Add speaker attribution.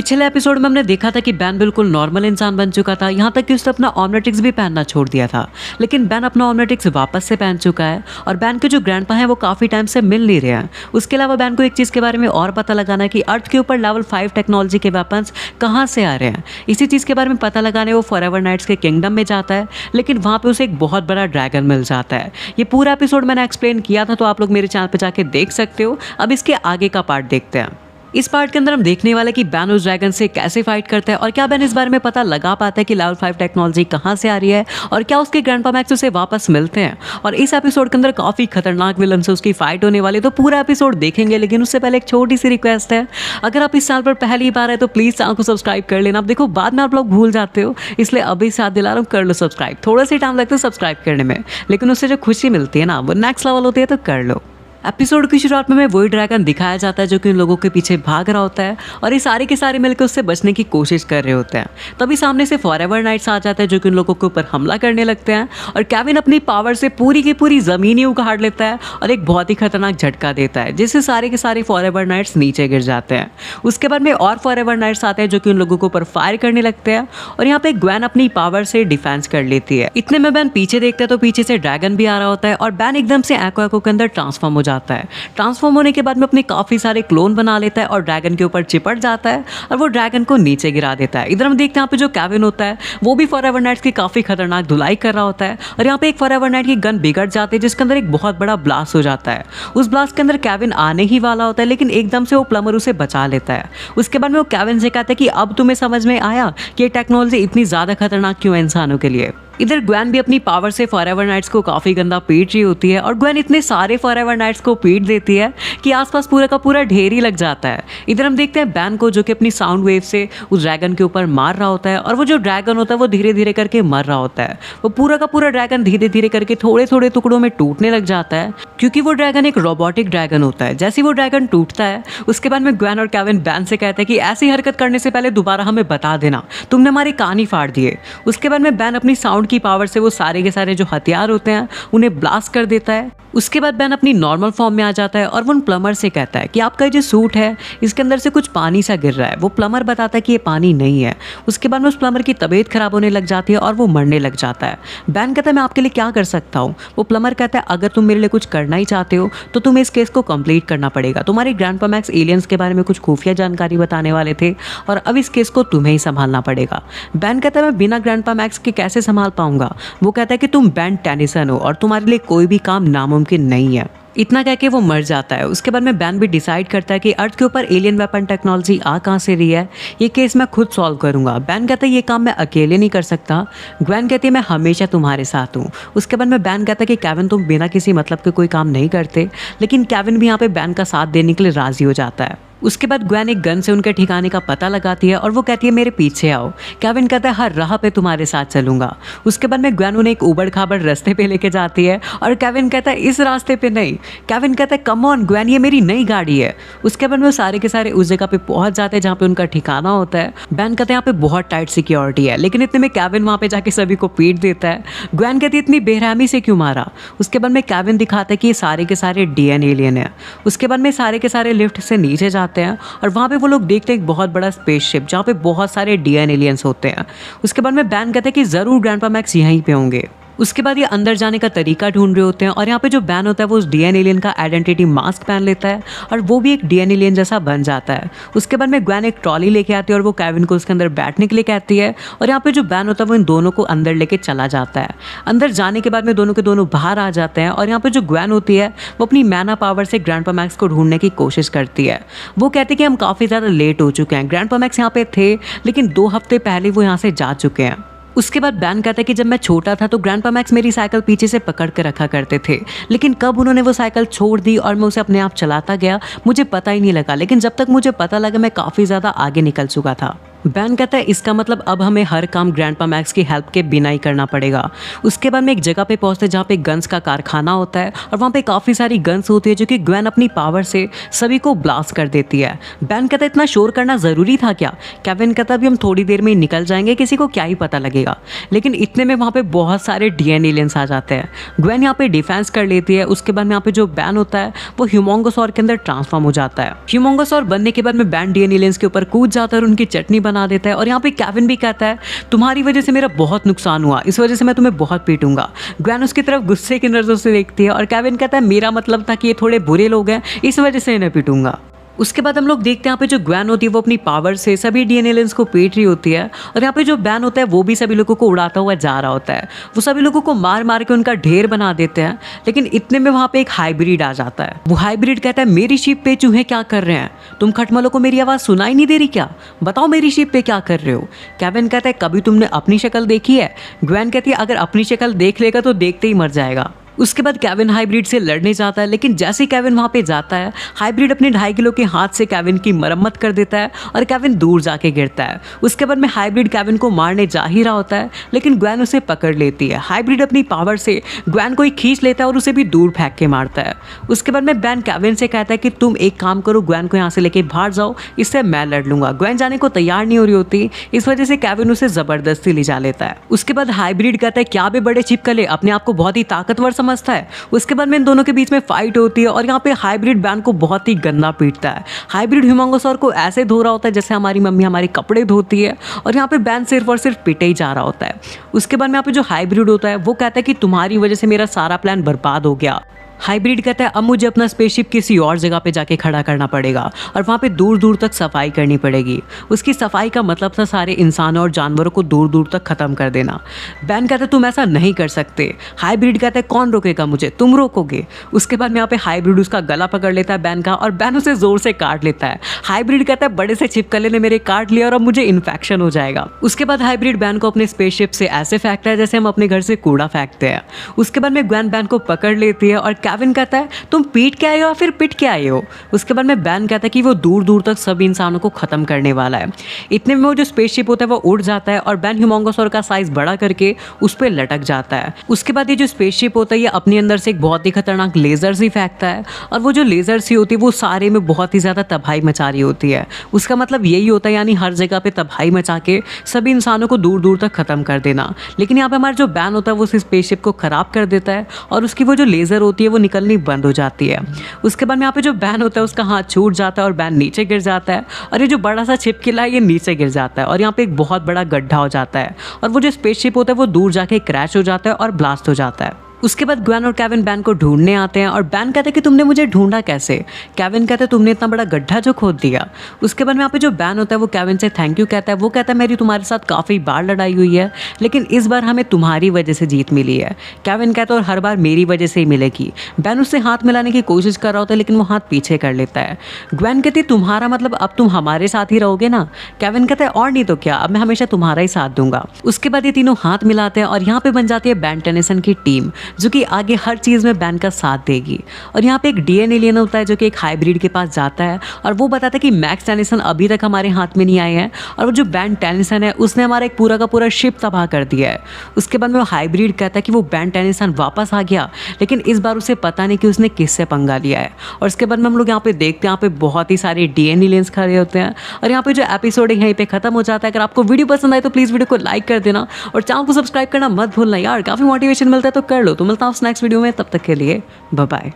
Speaker 1: पिछले एपिसोड में हमने देखा था कि बैन बिल्कुल नॉर्मल इंसान बन चुका था, यहाँ तक कि उसने अपना ऑमलेटिक्स भी पहनना छोड़ दिया था। लेकिन बैन अपना ऑमलेटिक्स वापस से पहन चुका है और बैन के जो ग्रैंडपा हैं वो काफ़ी टाइम से मिल नहीं रहे हैं। उसके अलावा बैन को एक चीज़ के बारे में और पता लगाना है कि अर्थ के ऊपर लेवल 5 टेक्नोलॉजी के वेपन्स कहाँ से आ रहे हैं। इसी चीज़ के बारे में पता लगाने वो फॉरएवर नाइट्स के किंगडम में जाता है, लेकिन वहाँ पर उसे एक बहुत बड़ा ड्रैगन मिल जाता है। ये पूरा एपिसोड मैंने एक्सप्लेन किया था, तो आप लोग मेरे चैनल पर जाके देख सकते हो। अब इसके आगे का पार्ट देखते हैं। इस पार्ट के अंदर हम देखने वाले कि बैन उस ड्रैगन से कैसे फाइट करता है और क्या बैन इस बारे में पता लगा पाता है कि लेवल 5 टेक्नोलॉजी कहाँ से आ रही है और क्या उसके ग्रैंडपा मैक्स उसे वापस मिलते हैं। और इस एपिसोड के अंदर काफ़ी खतरनाक विलन से उसकी फाइट होने वाली, तो पूरा एपिसोड देखेंगे। लेकिन उससे पहले एक छोटी सी रिक्वेस्ट है, अगर आप इस चैनल पर पहली बार है तो प्लीज़ चैनल को सब्सक्राइब कर लेना। अब देखो बाद में आप लोग भूल जाते हो, इसलिए अभी साथ दिला रहा हूँ, कर लो सब्सक्राइब। थोड़ा सा टाइम लगता है सब्सक्राइब करने में, लेकिन उससे जो खुशी मिलती है ना वो नेक्स्ट लेवल होती है, तो कर लो। एपिसोड की शुरुआत में वही ड्रैगन दिखाया जाता है जो कि उन लोगों के पीछे भाग रहा होता है और ये सारे के सारे मिलकर उससे बचने की कोशिश कर रहे होते हैं। तभी सामने से फॉरएवर नाइट्स आ जाता है जो कि उन लोगों के ऊपर हमला करने लगते हैं और केविन अपनी पावर से पूरी की पूरी ज़मीन ही उखाड़ लेता है और एक बहुत ही खतरनाक झटका देता है, जिससे सारे के सारे फॉरएवर नाइट्स नीचे गिर जाते हैं। उसके बाद में और फॉरएवर नाइट्स आते हैं जो कि उन लोगों के ऊपर फायर करने लगते हैं और यहाँ पे ग्वेन अपनी पावर से डिफेंस कर लेती है। इतने में बैन पीछे देखता है तो पीछे से ड्रैगन भी आ रहा होता है और बैन एकदम से एक्वा के अंदर ट्रांसफॉर्म हो जाता है। ट्रांसफॉर्म होने के बाद में अपने काफ़ी सारे क्लोन बना लेता है और ड्रैगन के ऊपर चिपट जाता है और वो ड्रैगन को नीचे गिरा देता है। इधर हम देखते हैं यहाँ पे जो केविन होता है वो भी फॉरएवर नाइट्स की काफ़ी खतरनाक धुलाई कर रहा होता है और यहाँ पे एक फॉरएवर नाइट की गन बिगड़ जाती है जिसके अंदर एक बहुत बड़ा ब्लास्ट हो जाता है। उस ब्लास्ट के अंदर केविन आने ही वाला होता है, लेकिन एकदम से वो प्लमर उसे बचा लेता है। उसके बाद में वो केविन से कहता है कि अब तुम्हें समझ में आया कि ये टेक्नोलॉजी इतनी ज़्यादा खतरनाक क्यों है इंसानों के लिए। इधर ग्वेन भी अपनी पावर से फॉरएवर नाइट्स को काफ़ी गंदा पीट रही होती है और ग्वेन इतने सारे फॉरएवर नाइट्स को पीट देती है कि आसपास पूरा का पूरा ढेर ही लग जाता है। इधर हम देखते हैं बैन को जो कि अपनी साउंड वेव से उस ड्रैगन के ऊपर मार रहा होता है और वो जो ड्रैगन होता है वो धीरे धीरे करके मर रहा होता है। वो पूरा का पूरा ड्रैगन धीरे धीरे करके थोड़े थोड़े टुकड़ों में टूटने लग जाता है, क्योंकि वो ड्रैगन एक रोबोटिक ड्रैगन होता है। जैसे वो ड्रैगन टूटता है उसके बाद में ग्वेन और केविन बैन से कहते हैं कि ऐसी हरकत करने से पहले दोबारा हमें बता देना, तुमने हमारे कान ही फाड़ दिए। उसके बाद में बैन अपनी साउंड की पावर से वो सारे के सारे जो हथियार होते हैं उन्हें ब्लास्ट कर देता है। उसके बाद बैन अपनी नॉर्मल फॉर्म में आ जाता है और वो उन प्लमर से कहता है कि आपका जो सूट है इसके अंदर से कुछ पानी सा गिर रहा है। वो प्लमर बताता है कि ये पानी नहीं है। उसके बाद में उस प्लमर की तबीयत खराब होने लग जाती है और वो मरने लग जाता है। बैन कहता है मैं आपके लिए क्या कर सकता हूँ। वो प्लमर कहता है अगर तुम मेरे लिए कुछ करना ही चाहते हो तो तुम्हें इस केस को कंप्लीट करना पड़ेगा। तुम्हारे ग्रैंडपा मैक्स एलियंस के बारे में कुछ खुफिया जानकारी बताने वाले थे और अब इस केस को तुम्हें ही संभालना पड़ेगा। बैन कहता है मैं बिना ग्रैंडपा मैक्स के कैसे संभाल पाऊंगा। वो कहता है कि तुम बैन टेनिसन हो और तुम्हारे लिए कोई भी काम नामुमकिन नहीं है। इतना कह के वो मर जाता है। उसके बाद में बैन भी डिसाइड करता है कि अर्थ के ऊपर एलियन वेपन टेक्नोलॉजी आ कहाँ से रही है, ये केस मैं खुद सॉल्व करूंगा। बैन कहता है ये काम मैं अकेले नहीं कर सकता। ग्वेन कहती है मैं हमेशा तुम्हारे साथ हूँ। उसके बाद में बैन कहता है कि केविन तुम बिना किसी मतलब के कोई काम नहीं करते, लेकिन केविन भी यहाँ पे बैन का साथ देने के लिए राजी हो जाता है। उसके बाद ग्वेन एक गन से उनके ठिकाने का पता लगाती है और वो कहती है मेरे पीछे आओ। केविन कहता है हर राह पे तुम्हारे साथ चलूंगा। उसके बाद में ग्वेन उन्हें एक उबड़ खाबड़ रास्ते पे लेके जाती है और केविन कहता है इस रास्ते पे नहीं। केविन कहता है कम ऑन ग्वेन, ये मेरी नई गाड़ी है। उसके बाद में वो सारे के सारे उस जगह पे पहुंच जाते हैं जहाँ पे उनका ठिकाना होता है। बैन कहते हैं यहाँ पे बहुत टाइट सिक्योरिटी है, लेकिन इतने में केविन वहाँ पे जाके सभी को पीट देता है। ग्वेन कहती है इतनी बेरहमी से क्यों मारा। उसके बाद में केविन दिखाता है कि ये सारे के सारे डीएन एलियन है। उसके बाद में सारे के सारे लिफ्ट से नीचे जाते हैं और वहाँ पे वो लोग देखते हैं एक बहुत बड़ा स्पेसशिप जहाँ पे बहुत सारे डीएन एलियंस होते हैं। उसके बाद में बैन कहते हैं कि ज़रूर ग्रैंडपा मैक्स यहीं पे होंगे। उसके बाद ये अंदर जाने का तरीका ढूंढ रहे होते हैं और यहाँ पे जो बैन होता है वो उस डीएन एलियन का आइडेंटिटी मास्क पहन लेता है और वो भी एक डीएन एलियन जैसा बन जाता है। उसके बाद में ग्वेन एक ट्रॉली लेके आती है और वो केविन को उसके अंदर बैठने के लिए कहती है और यहाँ पे जो बैन होता है वो इन दोनों को अंदर लेके चला जाता है। अंदर जाने के बाद में दोनों के दोनों बाहर आ जाते हैं और यहाँ पे जो ग्वेन होती है वो अपनी मैना पावर से ग्रैंडपा मैक्स को ढूंढने की कोशिश करती है। वो कहती है कि हम काफ़ी ज़्यादा लेट हो चुके हैं, ग्रैंडपा मैक्स यहाँ पे थे लेकिन 2 हफ्ते पहले वो यहाँ से जा चुके हैं। उसके बाद बैन कहता है कि जब मैं छोटा था तो ग्रैंडपा मैक्स मेरी साइकिल पीछे से पकड़ कर रखा करते थे, लेकिन कब उन्होंने वो साइकिल छोड़ दी और मैं उसे अपने आप चलाता गया मुझे पता ही नहीं लगा, लेकिन जब तक मुझे पता लगा मैं काफ़ी ज़्यादा आगे निकल चुका था। बैन कहता है इसका मतलब अब हमें हर काम ग्रैंडपा मैक्स की हेल्प के बिना ही करना पड़ेगा। उसके बाद में एक जगह पे पहुंचते हैं जहाँ पे गन्स का कारखाना होता है और वहाँ पे काफ़ी सारी गन्स होती है जो कि ग्वेन अपनी पावर से सभी को ब्लास्ट कर देती है। बैन कहता है इतना शोर करना ज़रूरी था क्या? केविन कहता है अभी हम थोड़ी देर में ही निकल जाएंगे, किसी को क्या ही पता लगेगा। लेकिन इतने में वहाँ पे बहुत सारे डीएन एलियंस आ जाते हैं। ग्वेन यहाँ पे डिफेंस कर लेती है। उसके बाद में यहाँ पे जो बैन होता है वो ह्यूमोंगोसॉर के अंदर ट्रांसफॉर्म हो जाता है। ह्यूमोंगोसॉर बनने के बाद में बैन डीएन एलियंस के ऊपर कूद जाता है और उनकी चटनी बना देता है। और यहाँ पे केविन भी कहता है तुम्हारी वजह से मेरा बहुत नुकसान हुआ, इस वजह से मैं तुम्हें बहुत पीटूंगा। ग्वेन उसकी तरफ गुस्से की नजरों से देखती है और केविन कहता है मेरा मतलब था कि ये थोड़े बुरे लोग हैं, इस वजह से इन्हें पीटूंगा। उसके बाद हम लोग देखते हैं यहाँ पे जो ग्वेन होती है वो अपनी पावर से सभी डीएन एलियंस को पीट रही होती है। और यहाँ पे जो बैन होता है वो भी सभी लोगों को उड़ाता हुआ जा रहा होता है। वो सभी लोगों को मार मार के उनका ढेर बना देते हैं। लेकिन इतने में वहाँ पे एक हाइब्रिड आ जाता है। वो हाइब्रिड कहता है मेरी शिप पे चूहे क्या कर रहे हैं? तुम खटमलों को मेरी आवाज़ सुनाई नहीं दे रही क्या? बताओ मेरी शिप पे क्या कर रहे हो? केविन कहता है कभी तुमने अपनी शक्ल देखी है? ग्वेन कहती है अगर अपनी शक्ल देख लेगा तो देखते ही मर जाएगा। उसके बाद केविन हाइब्रिड से लड़ने जाता है, लेकिन जैसे ही केविन वहाँ पे जाता है हाइब्रिड अपने 2.5 किलो के हाथ से केविन की मरम्मत कर देता है और केविन दूर जाके गिरता है। उसके बाद में हाइब्रिड केविन को मारने जा ही रहा होता है, लेकिन ग्वेन उसे पकड़ लेती है। हाइब्रिड अपनी पावर से ग्वेन को ही खींच लेता है और उसे भी दूर फेंक के मारता है। उसके बाद में बैन केविन से कहता है कि तुम एक काम करो, ग्वेन को यहाँ से लेके बाहर जाओ, इससे मैं लड़ लूंगा। ग्वेन जाने को तैयार नहीं हो रही होती, इस वजह से केविन उसे जबरदस्ती ले जा लेता है। उसके बाद हाइब्रिड कहता है क्या बे बड़े छिपकले, अपने आप को बहुत ही ताकतवर समझता है। उसके बाद में इन दोनों के बीच में फाइट होती है और यहाँ पे हाइब्रिड बैन को बहुत ही गंदा पीटता है। हाइब्रिड ह्यूमोंगोसॉर को ऐसे धो रहा होता है जैसे हमारी मम्मी हमारे कपड़े धोती है और यहाँ पे बैन सिर्फ और सिर्फ पीटे ही जा रहा होता है। उसके बाद में यहाँ पे जो हाइब्रिड होता है वो कहता है कि तुम्हारी वजह से मेरा सारा प्लान बर्बाद हो गया। हाइब्रिड कहता है अब मुझे अपना स्पेसशिप किसी और जगह पे जाके खड़ा करना पड़ेगा और वहाँ पे दूर दूर तक सफाई करनी पड़ेगी। उसकी सफाई का मतलब था सारे इंसानों और जानवरों को दूर दूर तक ख़त्म कर देना। बैन कहता है तुम ऐसा नहीं कर सकते। हाइब्रिड कहता है कौन रोकेगा मुझे, तुम रोकोगे। उसके बाद में यहाँ पे हाइब्रिड उसका गला पकड़ लेता है बैन का और बैन उसे ज़ोर से काट लेता है। हाइब्रिड कहता है बड़े से छिपकले ने मेरे काट लिया और अब मुझे इन्फेक्शन हो जाएगा। उसके बाद हाइब्रिड बैन को अपने स्पेसशिप से ऐसे फेंकता है जैसे हम अपने घर से कूड़ा फेंकते हैं। उसके बाद में ग्वेन बैन को पकड़ लेती है और केविन कहता है तुम पीट के आए हो या फिर पिट के आए हो। उसके बाद में बैन कहता है कि वो दूर दूर तक सभी इंसानों को खत्म करने वाला है। इतने में वो जो स्पेसशिप होता है वो उड़ जाता है और बैन ह्यूमोंगोसॉर का साइज बड़ा करके उस पर लटक जाता है। उसके बाद ये जो स्पेसशिप होता है ये अपने अंदर से एक बहुत ही खतरनाक लेजर ही फेंकता है और वो जो लेजर सी होती है वो सारे में बहुत ही ज़्यादा तबाही मचा रही होती है। उसका मतलब यही होता है यानी हर जगह पे तबाही मचा के सभी इंसानों को दूर दूर तक खत्म कर देना। लेकिन यहाँ पे हमारा जो बैन होता है वो उस स्पेसशिप को खराब कर देता है और उसकी वो जो लेजर होती है वो निकलनी बंद हो जाती है। उसके बाद में यहाँ पे जो बैन होता है उसका हाथ छूट जाता है और बैन नीचे गिर जाता है और ये जो बड़ा सा छिपकला है ये नीचे गिर जाता है और यहाँ पे एक बहुत बड़ा गड्ढा हो जाता है और वो जो स्पेसशिप होता है वो दूर जाके क्रैश हो जाता है और ब्लास्ट हो जाता है। उसके बाद ग्वेन और केविन बैन को ढूंढने आते हैं और बैन कहते हैं कि तुमने मुझे ढूंढा कैसे? केविन कहते हैं तुमने इतना बड़ा गड्ढा जो खोद दिया। उसके बाद में यहाँ पे जो बैन होता है वो केविन से थैंक यू कहता है। वो कहता है मेरी तुम्हारे साथ काफ़ी बार लड़ाई हुई है लेकिन इस बार हमें तुम्हारी वजह से जीत मिली है। केविन कहता है और हर बार मेरी वजह से ही मिलेगी। बैन उससे हाथ मिलाने की कोशिश कर रहा होता है लेकिन वो हाथ पीछे कर लेता है। ग्वेन कहती तुम्हारा मतलब अब तुम हमारे साथ ही रहोगे ना? केविन कहता है और नहीं तो क्या, अब मैं हमेशा तुम्हारा ही साथ दूंगा। उसके बाद ये तीनों हाथ मिलाते हैं और यहाँ पे बन जाती है बैन टेनिसन की टीम जो कि आगे हर चीज़ में बैन का साथ देगी। और यहाँ पे एक डीएन एलियन होता है जो कि एक हाइब्रिड के पास जाता है और वो बताता है कि मैक्स टेनिसन अभी तक हमारे हाथ में नहीं आए हैं और वो जो बैन टेनिसन है उसने हमारा एक पूरा का पूरा शिप तबाह कर दिया है। उसके बाद में वो हाइब्रिड कहता है कि वो बैन टेनिसन वापस आ गया लेकिन इस बार उसे पता नहीं कि उसने किससे पंगा लिया है। और उसके बाद में हम लोग यहाँ पे देखते हैं यहाँ पे बहुत ही सारे डीएन एलियंस खड़े होते हैं और यहाँ पे जो एपिसोड है यहीं पे खत्म हो जाता है। अगर आपको वीडियो पसंद आए तो प्लीज़ वीडियो को लाइक कर देना और चैनल को सब्सक्राइब करना मत भूलना यार, काफ़ी मोटिवेशन मिलता है तो कर लो। तो मिलता हूँ नेक्स्ट वीडियो में, तब तक के लिए बाय बाय।